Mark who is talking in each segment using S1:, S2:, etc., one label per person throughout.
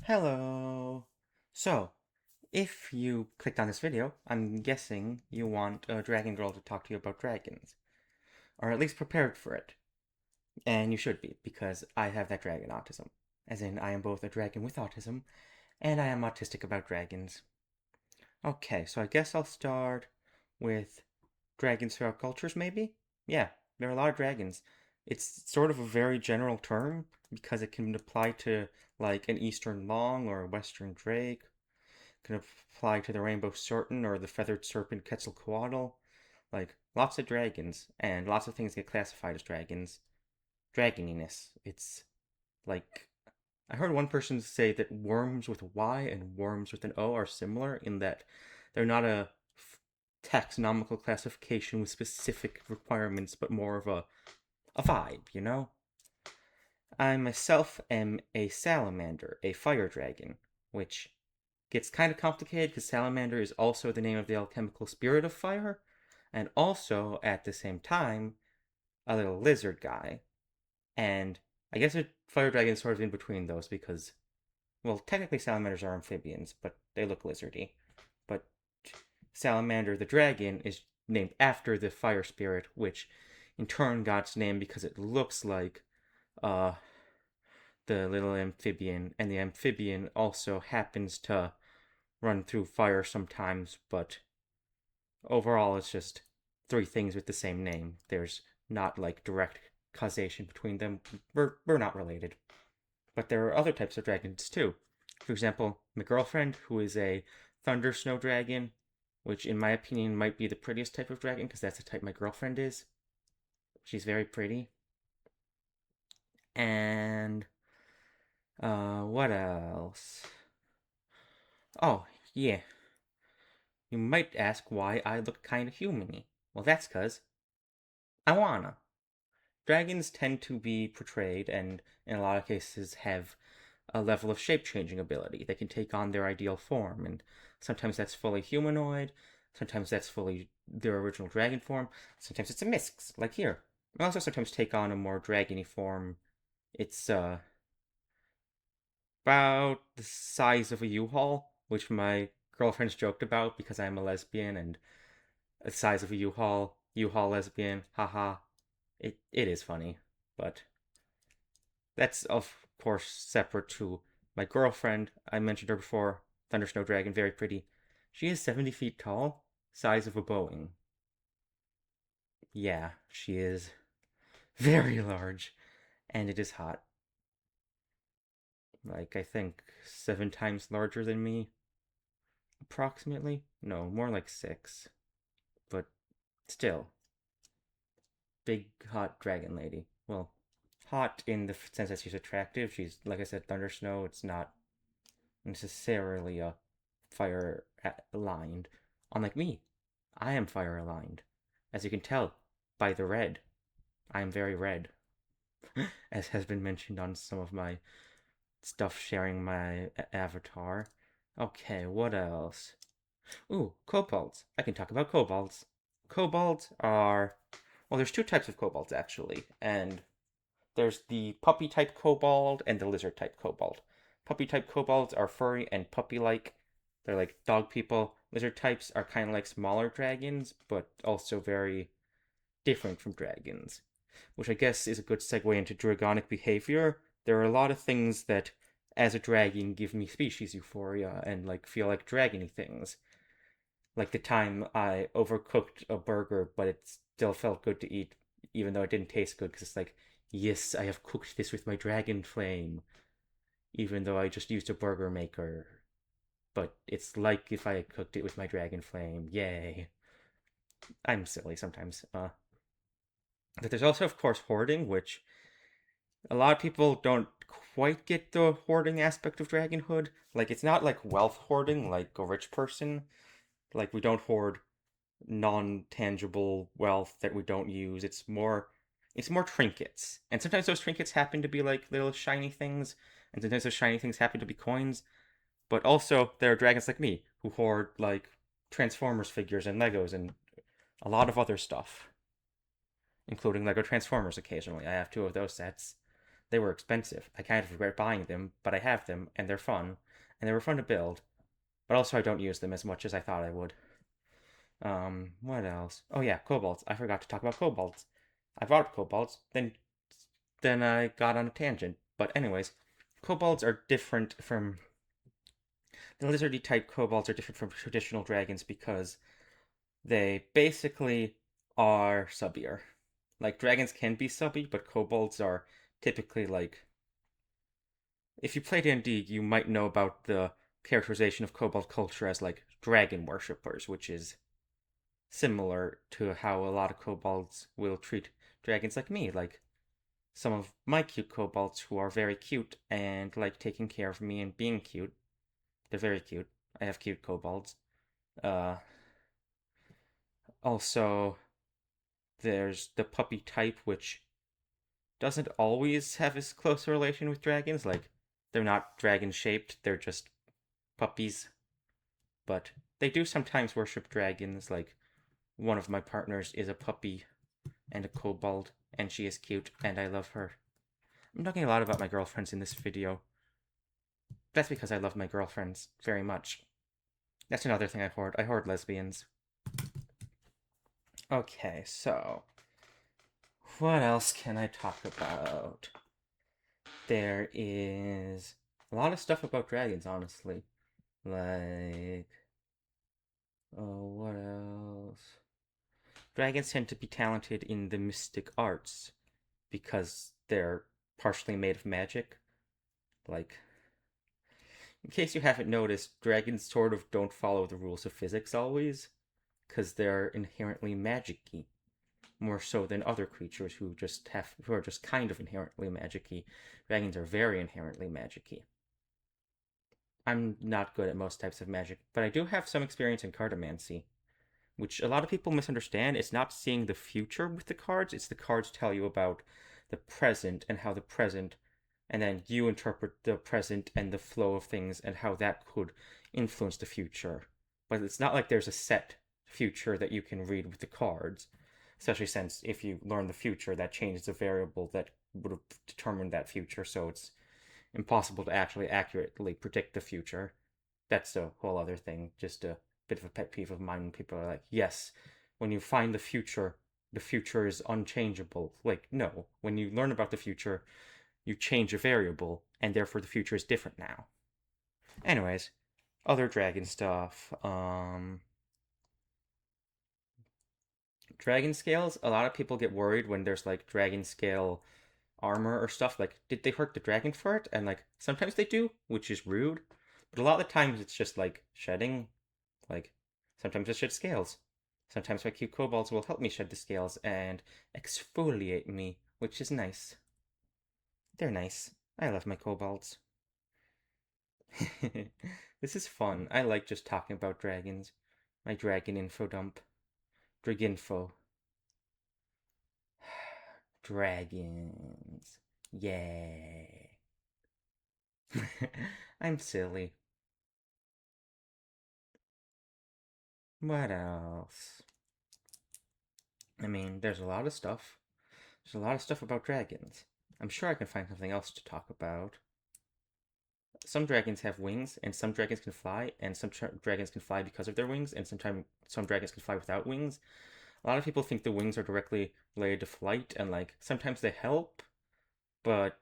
S1: Hello. So, if you clicked on this video, I'm guessing you want a Dragongirl to talk to you about dragons, or at least prepared for it. And you should be, because I have that dragon autism. As in, I am both a dragon with autism, and I am autistic about dragons. Okay, so I guess I'll start with dragons throughout cultures, maybe? Yeah, there are a lot of dragons. It's sort of a very general term, because it can apply to, like, an eastern long or a western drake. Can apply to the rainbow serpent or the feathered serpent Quetzalcoatl. Like, lots of dragons, and lots of things get classified as dragons. Dragoniness. It's like. I heard one person say that worms with a Y and worms with an O are similar in that they're not a taxonomical classification with specific requirements, but more of a vibe, you know? I myself am a salamander, a fire dragon, which gets kind of complicated because salamander is also the name of the alchemical spirit of fire, and also at the same time a little lizard guy. And I guess a fire dragon is sort of in between those because, well, technically salamanders are amphibians, but they look lizardy. But salamander the dragon is named after the fire spirit, which in turn got its name because it looks like uh the little amphibian, and the amphibian also happens to run through fire sometimes, but overall it's just three things with the same name. There's not like direct causation between them. We're not related. But there are other types of dragons too. For example, my girlfriend, who is a thunder snow dragon, which in my opinion might be the prettiest type of dragon because that's the type my girlfriend is. She's very pretty. And what else? Oh, yeah. You might ask why I look kind of human-y. Well, that's because I wanna. Dragons tend to be portrayed, and in a lot of cases have a level of shape-changing ability. They can take on their ideal form, and sometimes that's fully humanoid, sometimes that's fully their original dragon form, sometimes it's a mix, like here. They also sometimes take on a more dragony form. It's about the size of a U-Haul, which my girlfriend's joked about because I'm a lesbian and the size of a U-Haul lesbian, haha. It is funny, but that's of course separate to my girlfriend. I mentioned her before, Thunder Snow Dragon, very pretty. She is 70 feet tall, size of a Boeing. Yeah, she is very large, and it is hot. Like, I think 7 times larger than me, approximately. No, more like 6, but still, big hot dragon lady. Well, hot in the sense that she's attractive. She's, like I said, Thunder Snow. It's not necessarily a fire aligned. Unlike me, I am fire aligned. As you can tell by the red, I am very red, as has been mentioned on some of my stuff sharing my avatar. Okay, what else? Ooh, kobolds. I can talk about kobolds. Kobolds are. Well, there's two types of kobolds actually, and there's the puppy type kobold and the lizard type kobold. Puppy type kobolds are furry and puppy like. They're like dog people. Lizard types are kind of like smaller dragons, but also very different from dragons, which I guess is a good segue into dragonic behavior. There are a lot of things that, as a dragon, give me species euphoria and like feel like dragony things. Like the time I overcooked a burger, but it still felt good to eat, even though it didn't taste good, because it's like, yes, I have cooked this with my dragon flame, even though I just used a burger maker. But it's like if I had cooked it with my dragon flame. Yay. I'm silly sometimes. But there's also, of course, hoarding, which a lot of people don't quite get the hoarding aspect of dragonhood. Like, it's not like wealth hoarding, like a rich person. Like, we don't hoard non-tangible wealth that we don't use. It's more trinkets. And sometimes those trinkets happen to be like little shiny things, and sometimes those shiny things happen to be coins. But also there are dragons like me who hoard like Transformers figures and Legos and a lot of other stuff, including Lego Transformers occasionally. I have two of those sets. They were expensive. I kind of regret buying them, but I have them, and they're fun, and they were fun to build. But also, I don't use them as much as I thought I would. What else? Oh yeah, kobolds. I forgot to talk about kobolds. I brought up kobolds, then I got on a tangent. But anyways, kobolds are different from the lizardy type kobolds are different from traditional dragons because they basically are subbier. Like dragons can be subby, but kobolds are typically like if you play D&D, you might know about the characterization of kobold culture as like dragon worshippers, which is similar to how a lot of kobolds will treat dragons like me, like some of my cute kobolds who are very cute and like taking care of me and being cute. They're very cute. I have cute kobolds. Uh, Also, there's the puppy type, which doesn't always have as close a relation with dragons. Like, they're not dragon shaped, they're just puppies. But they do sometimes worship dragons. Like, one of my partners is a puppy and a kobold, and she is cute, and I love her. I'm talking a lot about my girlfriends in this video. That's because I love my girlfriends very much. That's another thing I hoard. I hoard lesbians. Okay, so what else can I talk about? There is a lot of stuff about dragons, honestly. Like, oh, what else? Dragons tend to be talented in the mystic arts because they're partially made of magic. Like, in case you haven't noticed, dragons sort of don't follow the rules of physics always, because they're inherently magicy, more so than other creatures who are just kind of inherently magicy. Dragons are very inherently magicy. I'm not good at most types of magic, but I do have some experience in cartomancy, which a lot of people misunderstand. It's not seeing the future with the cards, it's the cards tell you about the present and how the present, and then you interpret the present and the flow of things and how that could influence the future. But it's not like there's a set future that you can read with the cards, especially since if you learn the future, that changes the variable that would have determined that future, so it's impossible to actually accurately predict the future. That's a whole other thing. Just a bit of a pet peeve of mine when people are like, yes, when you find the future is unchangeable. Like, no, when you learn about the future, you change a variable, and therefore the future is different now. Anyways, other dragon stuff. Dragon scales, a lot of people get worried when there's like dragon scale armor or stuff. Like, did they hurt the dragon for it? And like, sometimes they do, which is rude. But a lot of the times it's just like shedding. Like, sometimes I shed scales. Sometimes my cute kobolds will help me shed the scales and exfoliate me, which is nice. They're nice. I love my kobolds. This is fun. I like just talking about dragons. My dragon info dump. Draginfo. Dragons. Yay. I'm silly. What else? I mean, there's a lot of stuff. There's a lot of stuff about dragons. I'm sure I can find something else to talk about. Some dragons have wings, and some dragons can fly, and some dragons can fly because of their wings, and sometimes some dragons can fly without wings. A lot of people think the wings are directly related to flight, and like sometimes they help, but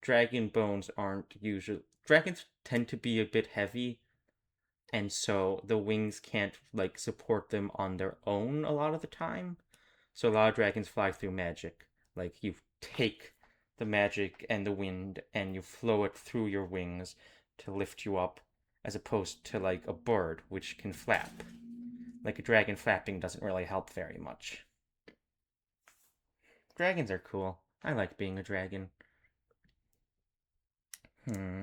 S1: dragon bones aren't usually. Dragons tend to be a bit heavy, and so the wings can't like support them on their own a lot of the time. So a lot of dragons fly through magic. Like you take the magic and the wind and you flow it through your wings to lift you up, as opposed to like a bird which can flap. Like a dragon flapping doesn't really help very much. Dragons are cool. I like being a dragon. Hmm.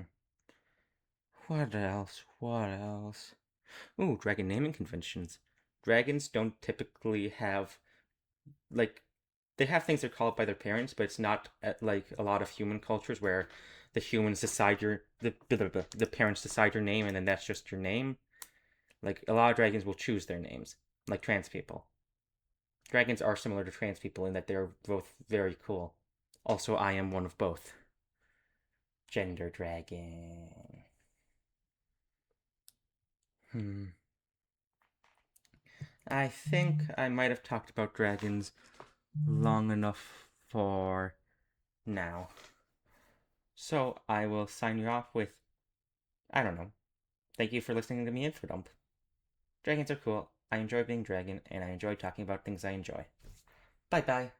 S1: What else? What else? Ooh, dragon naming conventions. Dragons don't typically have like they have things they're called by their parents, but it's not at, like a lot of human cultures where the humans decide the parents decide your name and then that's just your name. Like a lot of dragons will choose their names, like trans people. Dragons are similar to trans people in that they're both very cool. Also, I am one of both. Gender dragon. I think I might have talked about dragons long enough for now. So I will sign you off with, I don't know. Thank you for listening to me infodump. Dragons are cool. I enjoy being dragon, and I enjoy talking about things I enjoy. Bye bye.